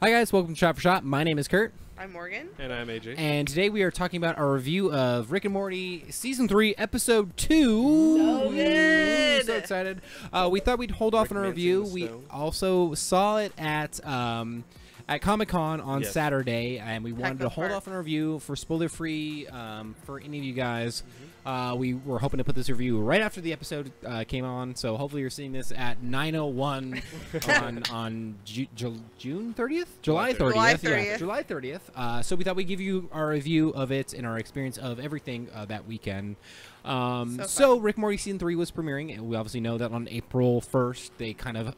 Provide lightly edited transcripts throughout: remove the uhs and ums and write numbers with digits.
Hi guys, welcome to Shot for Shot. My name is Kurt. I'm Morgan. And I'm AJ. And today we are talking about our review of Rick and Morty Season 3, Episode 2. So good! So excited. We thought we'd hold off on a review. We also saw it at Comic-Con on Saturday, and we wanted to hold off on a review for spoiler-free for any of you guys. We were hoping to put this review right after the episode came on, so hopefully you're seeing this at 9:01 on June 30th? July 30th. Yeah, July 30th. So we thought we'd give you our review of it and our experience of everything that weekend. So Rick and Morty Season 3 was premiering, and we obviously know that on April 1st they kind of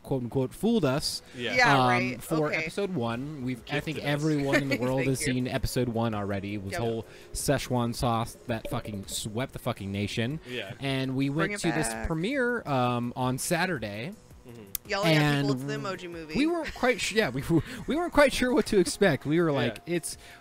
quote-unquote fooled us right. for Episode 1. I think everyone in the world has seen Episode 1 already. It was whole Szechuan sauce that fucking swept the fucking nation. Yeah. And we went to this premiere on Saturday. Yelling at people, it's the Emoji Movie. We weren't quite we weren't quite sure what to expect. We were like,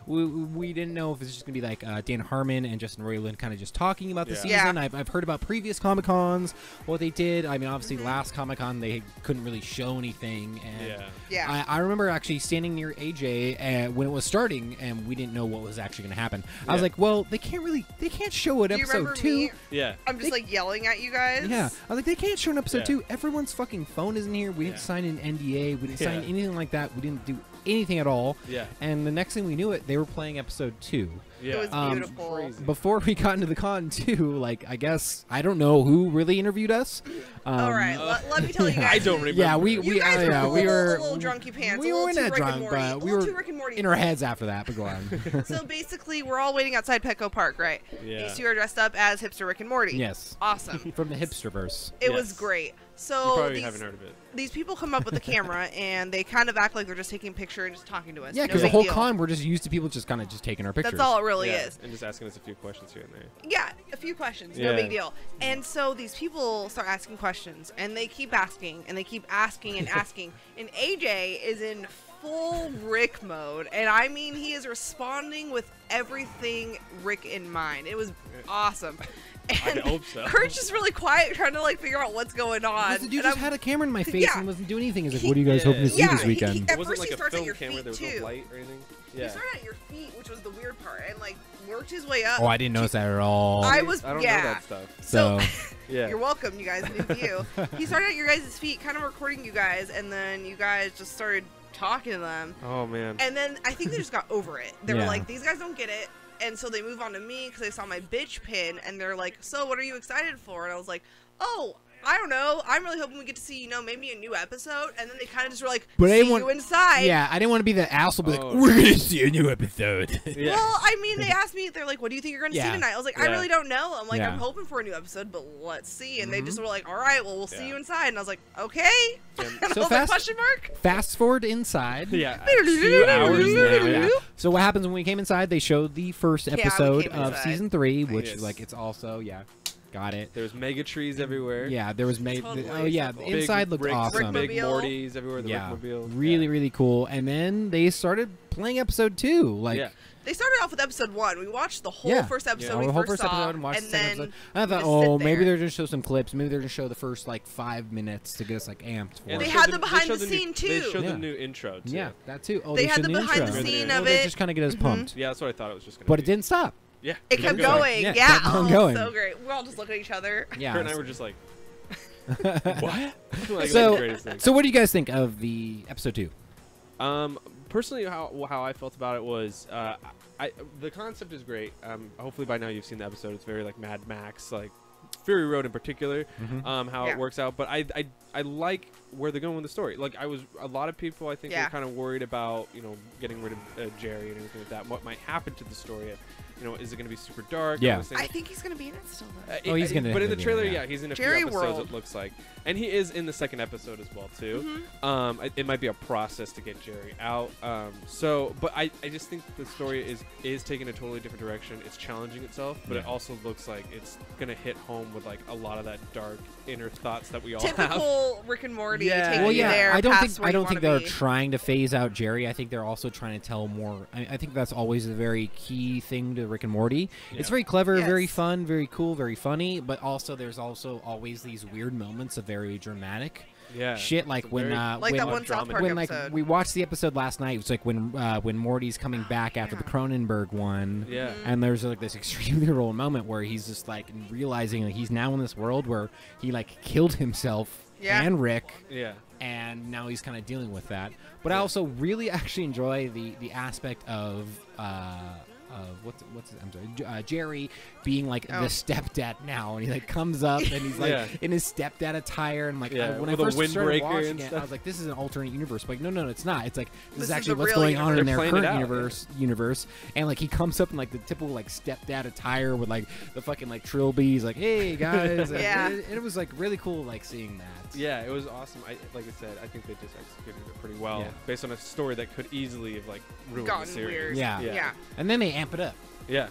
we didn't know if it was just gonna be like Dan Harmon and Justin Roiland kind of just talking about the season. I've heard about previous Comic Cons, what they did. I mean, obviously last Comic Con they couldn't really show anything. And I remember actually standing near AJ when it was starting, and we didn't know what was actually gonna happen. I was like, well, they can't show it Episode 2. Me? Yeah. I'm just like yelling at you guys. Yeah. I was like, they can't show an Episode 2. Everyone's fucking phone is in here. We didn't sign an NDA. We didn't sign anything like that. We didn't do anything at all. Yeah. And the next thing we knew they were playing Episode 2. Yeah. It was beautiful. Before we got into the con too, like I guess I don't know who really interviewed us. All right, let me tell you guys. I don't remember. Yeah, we were a little drunky pants. We weren't that drunk, but we were in our heads after that. But go on. So basically, we're all waiting outside Petco Park, right? Yeah. These two are dressed up as hipster Rick and Morty. Yes. Awesome. From the hipsterverse. It was great. So you probably haven't heard of it. These people come up with a camera and they kind of act like they're just taking a picture and just talking to us. Yeah, because the whole con we're just used to people just kind of just taking our pictures. That's all it really is. And just asking us a few questions here and there. Yeah, a few questions, no big deal. And so these people start asking questions, and they keep asking, and they keep asking and asking. And AJ is in full Rick mode, and I mean he is responding with everything Rick in mind. It was awesome. And I hope so. Kurt's just really quiet, trying to like figure out what's going on. Because the dude just had a camera in my face and wasn't doing anything. He's like, "What are you guys hoping to see this weekend?" At wasn't first, like he starts a at your film camera. feet There was too. no light or anything. He started at your feet, which was the weird part, and like worked his way up. Oh, I didn't notice that at all. I don't know that stuff. So you're welcome, you guys. New view. He started at your guys' feet, kind of recording you guys, and then you guys just started talking to them. Oh man. And then I think they just got over it. They were like, "These guys don't get it." And so they move on to me because they saw my bitch pin, and they're like, "So what are you excited for?" And I was like, "Oh, I don't know. I'm really hoping we get to see, maybe a new episode." And then they kind of just were like, "See you inside." Yeah, I didn't want to be the asshole, like, "We're gonna see a new episode." Well, I mean, they asked me, they're like, "What do you think you're gonna see tonight?" I was like, "I really don't know." I'm like, "I'm hoping for a new episode, but let's see." And they just were like, "All right, well, we'll see you inside." And I was like, "Okay." So question mark. Fast forward inside. Yeah. 2 hours now. Yeah. So what happens when we came inside? They showed the first episode of Season 3, which like it's also got it. There was mega trees everywhere. Yeah, there was the inside looked awesome. Big Mortys everywhere. The Rickmobile. Really cool. And then they started playing Episode 2. They started off with Episode 1. We watched the whole first episode. The whole first episode and watched the second episode. And I thought, maybe they're going to show some clips. Maybe they're going to show the first 5 minutes to get us amped for it. They had the behind the scene too. They showed the new intro too. Yeah, that too. Oh, they had the behind the scene of it. Just kind of get us pumped. Yeah, that's what I thought it was just going to be. But it didn't stop. Yeah. It kept going. Yeah. Kept on going. So great. We're all just looking at each other. Yeah. Kurt and I were just like, what? So what do you guys think of the Episode 2? Personally, how I felt about it was, the concept is great. Hopefully by now you've seen the episode. It's very like Mad Max, like Fury Road in particular, how it works out. But I like where they're going with the story. Like a lot of people I think were kind of worried about getting rid of Jerry and everything like that. What might happen to the story? Is it going to be super dark? Yeah. I think he's going to be in it still. He's going to. But in the trailer, he's in a Jerry few episodes. World. It looks like, and he is in the second episode as well too. It might be a process to get Jerry out. But I just think the story is taking a totally different direction. It's challenging itself, but it also looks like it's going to hit home with like a lot of that dark inner thoughts that we all have. Typical Rick and Morty. Well, there. I don't think they're trying to phase out Jerry. I think they're also trying to tell more. I think that's always a very key thing to Rick and Morty. Yeah. It's very clever, very fun, very cool, very funny, but also there's also always these weird moments of very dramatic. shit. Like when like that one South Park episode. We watched the episode last night. It was like when Morty's coming back after the Cronenberg one. Yeah. And there's like this extremely real moment where he's just like realizing that he's now in this world where he like killed himself and Rick. Yeah. And now he's kind of dealing with that. But I also really actually enjoy the aspect of Jerry being like the stepdad now, and he like comes up and he's like in his stepdad attire, and like when I first started watching it, I was like, this is an alternate universe. But like, no, it's not. It's like this is actually what's going on in their current universe. And like he comes up in like the typical like stepdad attire with like the fucking like trilbies, like, hey guys, and it was like really cool like seeing that. Yeah, it was awesome. Like I said, I think they just executed it pretty well based on a story that could easily have like ruined the series. Weird. Yeah. And then they amp it up. Yeah,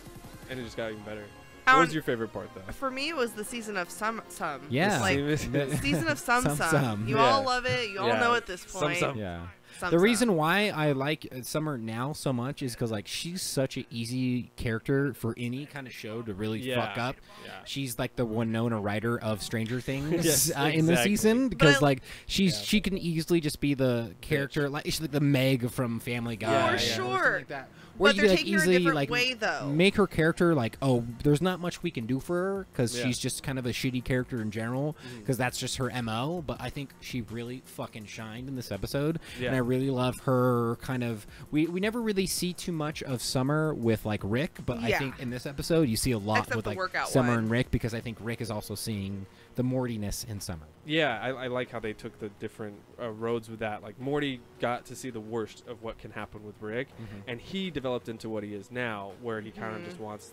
and it just got even better. What was your favorite part, though? For me, it was the season of Some. Yeah. Like, the season of Some. You all love it. You all know at this point. Some. Yeah. The reason why I like Summer now so much is because like she's such an easy character for any kind of show to really fuck up. Yeah. She's like the Winona Ryder of Stranger Things in the season, because like she can easily just be the character like she's like the Meg from Family Guy. For sure. Like that. But they're like taking her a different way, though. Make her character like, oh, there's not much we can do for her because she's just kind of a shitty character in general, because that's just her MO. But I think she really fucking shined in this episode, and I really love her kind of. We never really see too much of Summer with like Rick, but I think in this episode you see a lot with like Summer and Rick, because I think Rick is also seeing the Mortiness in Summer. Yeah, I like how they took the different roads with that. Like Morty got to see the worst of what can happen with Rick, and he developed into what he is now, where he kind of just wants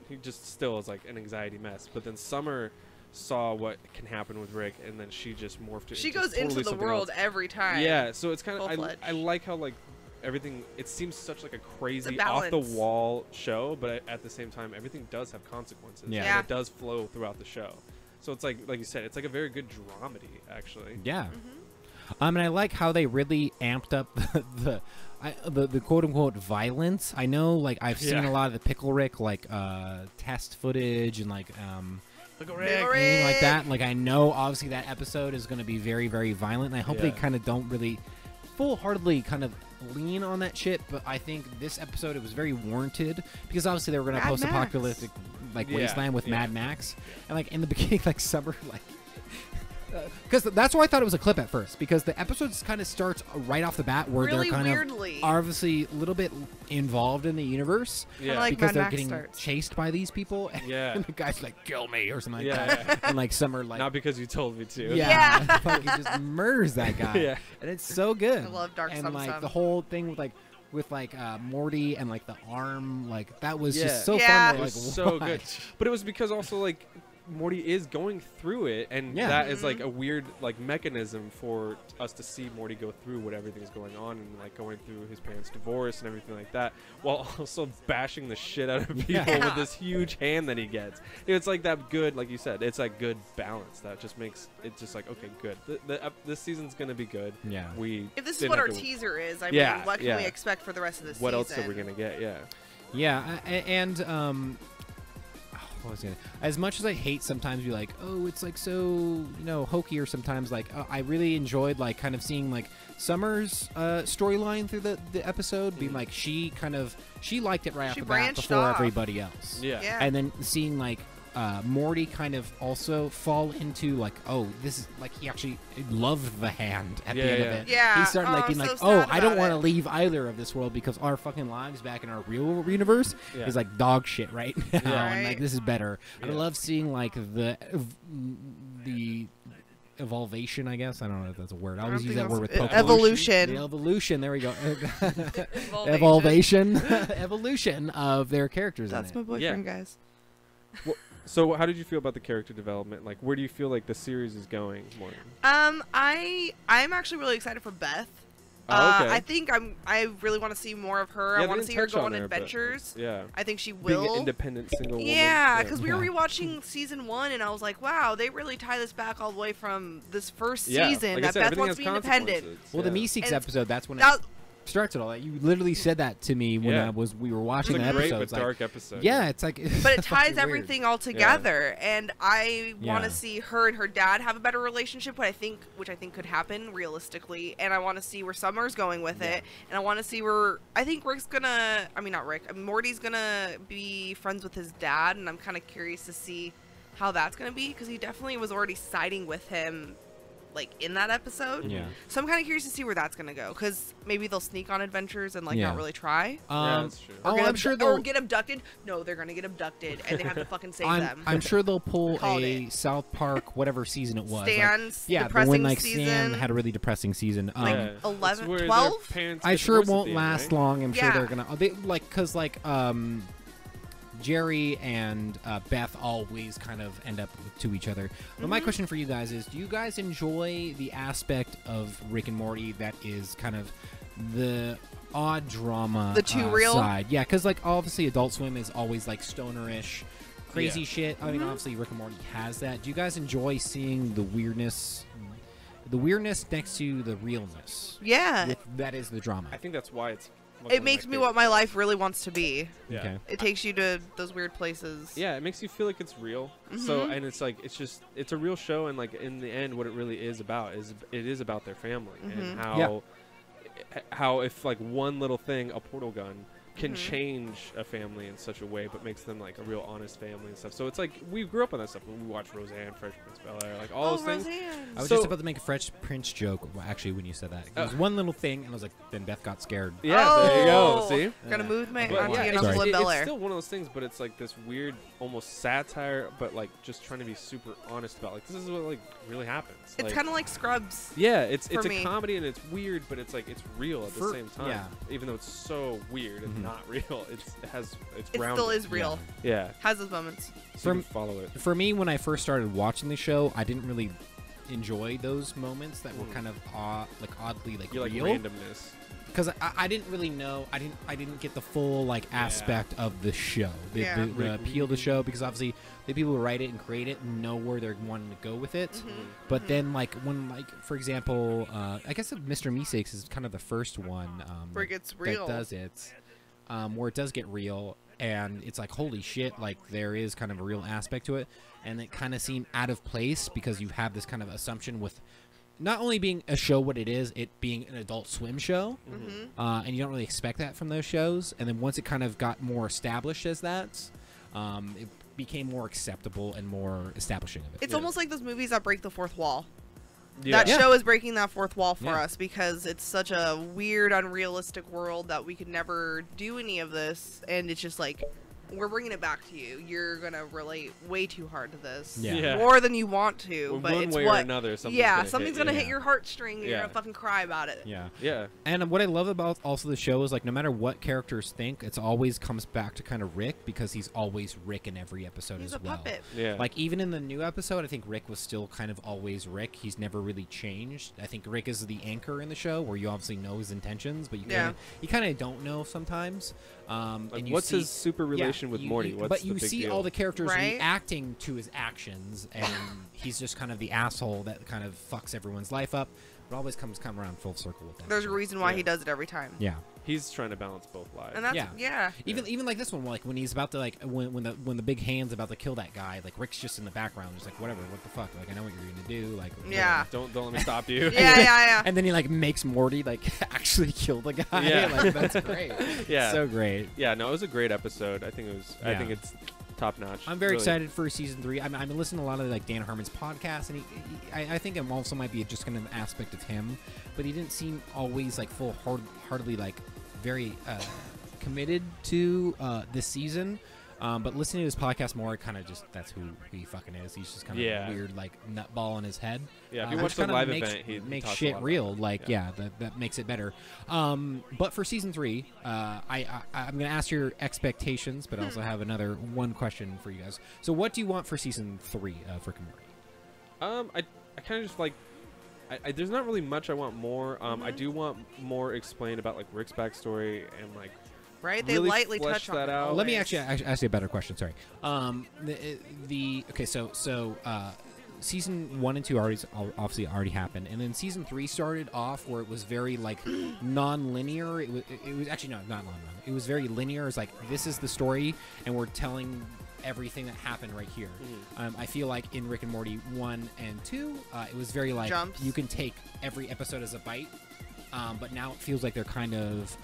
he just still is like an anxiety mess. But then Summer saw what can happen with Rick, and then she just morphed it. She goes into the world every time. Yeah, so it's kind of I like how like everything. It seems such like a crazy off the wall show, but at the same time, everything does have consequences. Yeah, and it does flow throughout the show. So it's like you said, it's like a very good dramedy, actually. Yeah. And I like how they really amped up the quote unquote violence. I know, like I've seen a lot of the Pickle Rick like test footage and like Pickle Rick anything like that. Like I know obviously that episode is going to be very, very violent, and I hope they kind of don't really full-heartedly kind of lean on that shit. But I think this episode it was very warranted, because obviously they were going to post-apocalyptic like wasteland with Mad Max, and like in the beginning like Summer like because that's why I thought it was a clip at first, because the episode kind of starts right off the bat where really they're kind weirdly. of obviously a little bit involved in the universe, like because Mad they're Max getting chased by these people, and the guy's like, kill me or something like that, and like Summer like, not because you told me to, fucking just murders that guy, and it's so good. I love Dark and Sum like Sum. the whole thing with Morty and like the arm, like that was just so fun. It was so good, but it was because also like Morty is going through it, and that is like a weird like mechanism for us to see Morty go through what everything's going on, and like going through his parents' divorce and everything like that, while also bashing the shit out of people with this huge hand that he gets. It's like that good, like you said, it's like good balance that just makes it just like, okay, good. This season's gonna be good. Yeah. If this is what our teaser is, I mean, what can we expect for the rest of the season? What else are we gonna get? What was it? As much as I hate sometimes be like, oh, it's like so, hokey, or sometimes like I really enjoyed like kind of seeing like Summer's storyline through the episode, being like she liked it right off the bat before everybody else. And then seeing like Morty kind of also fall into like, oh, this is like he actually loved the hand at the end of it. He started like being like, oh, I don't want to leave either of this world, because our fucking lives back in our real universe is like dog shit right now, and like this is better. I love seeing like the evolvation, I guess. I don't know if that's a word. I always use that word with Pokemon. Evolution. The evolution. There we go. Evolution of their characters. That's my boyfriend, guys. Well, so how did you feel about the character development? Like, where do you feel like the series is going, Morgan? I'm actually really excited for Beth. Okay. I think I really want to see more of her. I want to see her go on adventures. I think she will. Being an independent single woman. Yeah, because we were rewatching season 1, and I was like, wow, they really tie this back all the way from this first season. Like that Beth wants to be independent. Well, the Meeseeks episode, that's when starts it all. You literally said that to me when we were watching the episode. It's a great but dark episode. Yeah, it's like, but it ties everything all together, and I want to see her and her dad have a better relationship, which I think could happen realistically, and I want to see where Summer's going with it, and I want to see where I think Rick's gonna. I mean, not Rick. Morty's gonna be friends with his dad, and I'm kind of curious to see how that's gonna be, because he definitely was already siding with him, like, in that episode. Yeah. So I'm kind of curious to see where that's gonna go, because maybe they'll sneak on adventures and, like, not really try. That's true. I'm sure they'll get abducted. No, they're gonna get abducted, and they have to fucking save them. I'm sure they'll pull a South Park, whatever season it was. Stan's when like season. Stan had a really depressing season. Like 11, 12. I'm sure it won't last long. I'm sure they're gonna Jerry and Beth always kind of end up to each other. But my question for you guys is, do you guys enjoy the aspect of Rick and Morty that is kind of the odd drama the too real side? Yeah, because like obviously Adult Swim is always like stonerish, crazy shit. I mean, obviously Rick and Morty has that. Do you guys enjoy seeing the weirdness next to the realness? Yeah. That is the drama. I think that's why it makes me what my life really wants to be. Yeah. Okay. It takes you to those weird places. Yeah, it makes you feel like it's real. So, and it's like, it's a real show, and like in the end, what it really is about is about their family and how if like one little thing, a portal gun, can change a family in such a way, but makes them like a real honest family and stuff. So it's like we grew up on that stuff when we watched Roseanne, Fresh Prince of Bel-Air, like all those things. I was just about to make a Fresh Prince joke. Well, actually, when you said that, it was one little thing, and I was like, then Beth got scared. Yeah, there you go. See, gonna move my it's still one of those things, but it's like this weird, almost satire, but like just trying to be super honest about like this is what like really happens. It's like, kind of like Scrubs. Yeah, it's a comedy and it's weird, but it's like it's real at the same time. Yeah. Even though it's so weird and not real, it's it still is real. Yeah. Has those moments. So you follow it. For me, when I first started watching the show, I didn't really enjoy those moments that were kind of oddly like real. Randomness. Because I didn't really know, I didn't get the full like aspect of the show, the appeal of the show, because obviously the people who write it and create it know where they're wanting to go with it. But then like when like for example, I guess Mr. Meeseeks is kind of the first one where it gets real. That does it, where it does get real, and it's like holy shit, like there is kind of a real aspect to it, and it kind of seemed out of place because you have this kind of assumption with not only being a show what it is, it being an Adult Swim show, and you don't really expect that from those shows. And then once it kind of got more established as that, it became more acceptable and more establishing of it. It's almost like those movies that break the fourth wall. That show is breaking that fourth wall for us because it's such a weird, unrealistic world that we could never do any of this, and it's just like, we're bringing it back to you. You're gonna relate way too hard to this, more than you want to. Well, but one it's way or another, something's gonna hit your heartstring. You're gonna fucking cry about it. Yeah. And what I love about also the show is like no matter what characters think, it's always comes back to kind of Rick because he's always Rick in every episode as well. Puppet. Yeah. Like even in the new episode, I think Rick was still kind of always Rick. He's never really changed. I think Rick is the anchor in the show where you obviously know his intentions, but you kind of don't know sometimes. Like what's his super relation with Morty? But you see deal? all the characters reacting to his actions, and he's just kind of the asshole that kind of fucks everyone's life up. But always come around full circle with that. There's a reason why he does it every time. Yeah. He's trying to balance both lives. And that's, Even like this one, like when he's about to like when the big hand's about to kill that guy, like Rick's just in the background, just like whatever, what the fuck, like I know what you're gonna do, like don't let me stop you. yeah. And then he like makes Morty like actually kill the guy. Yeah, like that's great. Yeah, so great. Yeah, no, it was a great episode. I think it was. I think it's top notch. I'm very excited for season 3. I'm listening to a lot of like Dan Harmon's podcasts, and I think it also might be just kind of an aspect of him, but he didn't seem always like full-heartedly like very committed to this season. But listening to his podcast more, kind of just that's who he fucking is. He's just kind of a weird like nutball in his head. Yeah, if you watch the live event, he makes talks shit a lot real. about Like that makes it better. But for season 3, I'm gonna ask your expectations, but I also have one question for you guys. So what do you want for season 3 of Rick and Morty? I kind of just like. There's not really much I want more. I do want more explained about like Rick's backstory and like. Right, they really lightly flesh touch on that it. out. Let me actually ask you a better question. Sorry. season 1 and 2 obviously already happened, and then season 3 started off where it was very like non-linear. It was actually not non-linear. It was very linear. It's like, this is the story, and we're telling everything that happened right here. I feel like in Rick and Morty 1 and 2, it was very like Jumps. You can take every episode as a bite. But now it feels like they're kind of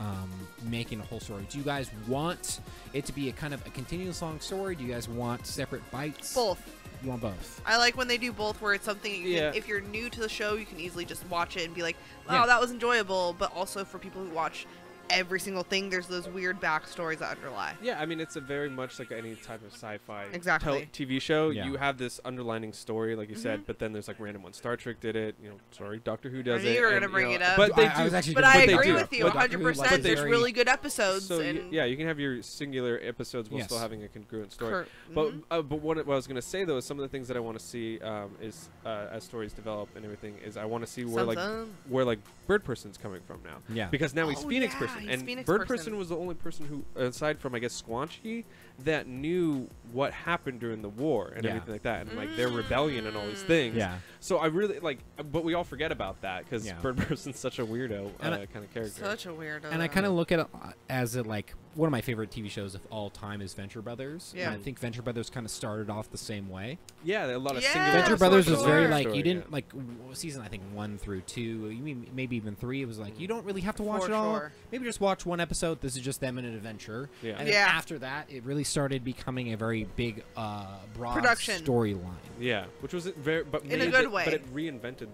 making a whole story. Do you guys want it to be a kind of a continuous long story? Do you guys want separate bites? Both. You want both? I like when they do both, where it's something you can, if you're new to the show, you can easily just watch it and be like, "Wow, that was enjoyable." But also for people who watch every single thing, there's those weird backstories that underlie. Yeah, I mean, it's a very much like any type of sci-fi TV show. Yeah. You have this underlining story, like you said, but then there's like random ones. Star Trek did it. Sorry, Doctor Who does I knew it. you were gonna bring it up. But I agree with you 100%. There's really good episodes. So you can have your singular episodes while still having a congruent story. But what I was gonna say though is some of the things that I want to see is as stories develop and everything is I want to see where like Bird Person's coming from now. Yeah. Because now he's Phoenix Person. And Phoenix Bird Person was the only person who, aside from I guess Squanchy, that knew what happened during the war and everything like that, and like their rebellion and all these things. Yeah. So I really like, but we all forget about that because Bird Person's such a weirdo kind of character. Such a weirdo. And I kind of look at it as like one of my favorite TV shows of all time is Venture Brothers. Yeah. And I think Venture Brothers kind of started off the same way. Yeah, a lot of singular. Venture Brothers was very like you didn't like season I think 1 through 2, maybe even 3. It was like you don't really have to watch it all. Maybe just watch one episode. This is just them in an adventure. Yeah. And then after that, it really started becoming a very big, broad storyline. Yeah, which was very, but in a good way. But it reinvented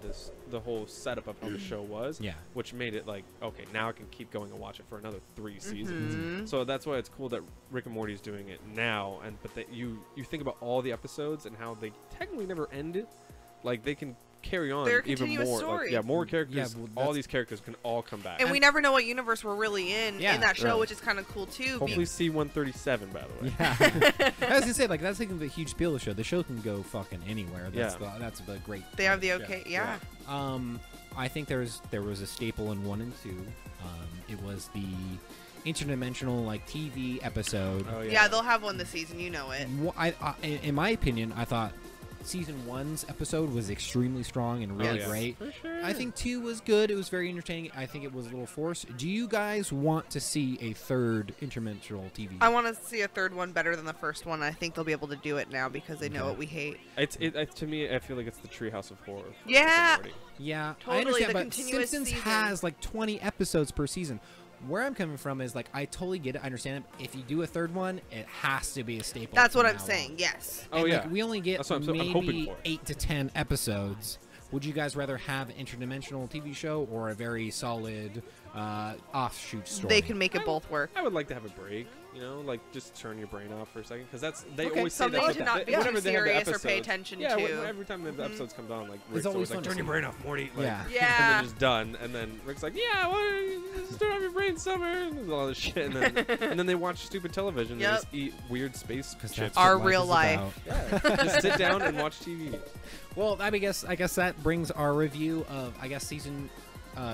the whole setup of how the show was. Yeah. Which made it like, okay, now I can keep going and watch it for another 3 seasons. So that's why it's cool that Rick and Morty is doing it now. But that you think about all the episodes and how they technically never ended. Like they can carry on even more. Story. Like, more characters. All these characters can all come back. And we never know what universe we're really in that show, which is kind of cool too. Hopefully C-137, by the way. Yeah. I was gonna say, like, that's like the huge appeal of the show. The show can go fucking anywhere. That's the great. They have the okay. Yeah. I think there was a staple in 1 and 2. It was the interdimensional like TV episode. Oh, yeah, they'll have one this season. You know it. In my opinion, I thought season 1's episode was extremely strong and really great. For sure. I think 2 was good. It was very entertaining. I think it was a little forced. Do you guys want to see a third interdimensional TV? I want to see a third one better than the first one. I think they'll be able to do it now because they know what we hate. To me, I feel like it's the Treehouse of Horror. Yeah. Yeah, totally. I understand, but Simpsons has like 20 episodes per season. Where I'm coming from is like I totally get it. I understand it. If you do a third one, it has to be a staple. That's what I'm saying. Yes. Oh yeah. Like, we only get maybe 8 to 10 episodes. Would you guys rather have an interdimensional TV show or a very solid offshoot story? They can make it both work. I would like to have a break. Like just turn your brain off for a second, because they always say something that. to not be too serious or pay attention to. Yeah, every time the episodes come on, like Rick's it's always fun. Like, turn your brain off, Morty. Like, and then just done, and then Rick's like, just turn off your brain, Summer, and all this shit, and then they watch stupid television and just eat weird space chips. Our real life. Yeah, just sit down and watch TV. Well, I guess that brings our review of season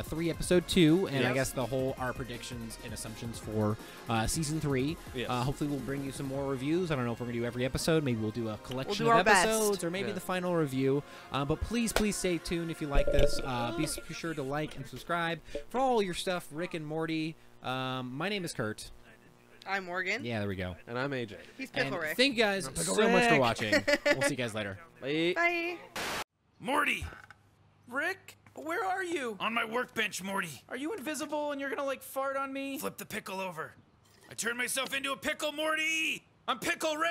3, episode 2, and I guess our predictions and assumptions for season 3. Yes. Hopefully, we'll bring you some more reviews. I don't know if we're gonna do every episode. Maybe we'll do a collection of episodes, or maybe the final review. But please stay tuned if you like this. Be sure to like and subscribe for all your stuff, Rick and Morty. My name is Kurt. I'm Morgan. Yeah, there we go. And I'm AJ. He's Pickle Rick. Thank you guys so much for watching. We'll see you guys later. Bye. Bye. Morty. Rick. Where are you? On my workbench, Morty. Are you invisible and you're gonna like fart on me? Flip the pickle over. I turned myself into a pickle, Morty! I'm Pickle Rick!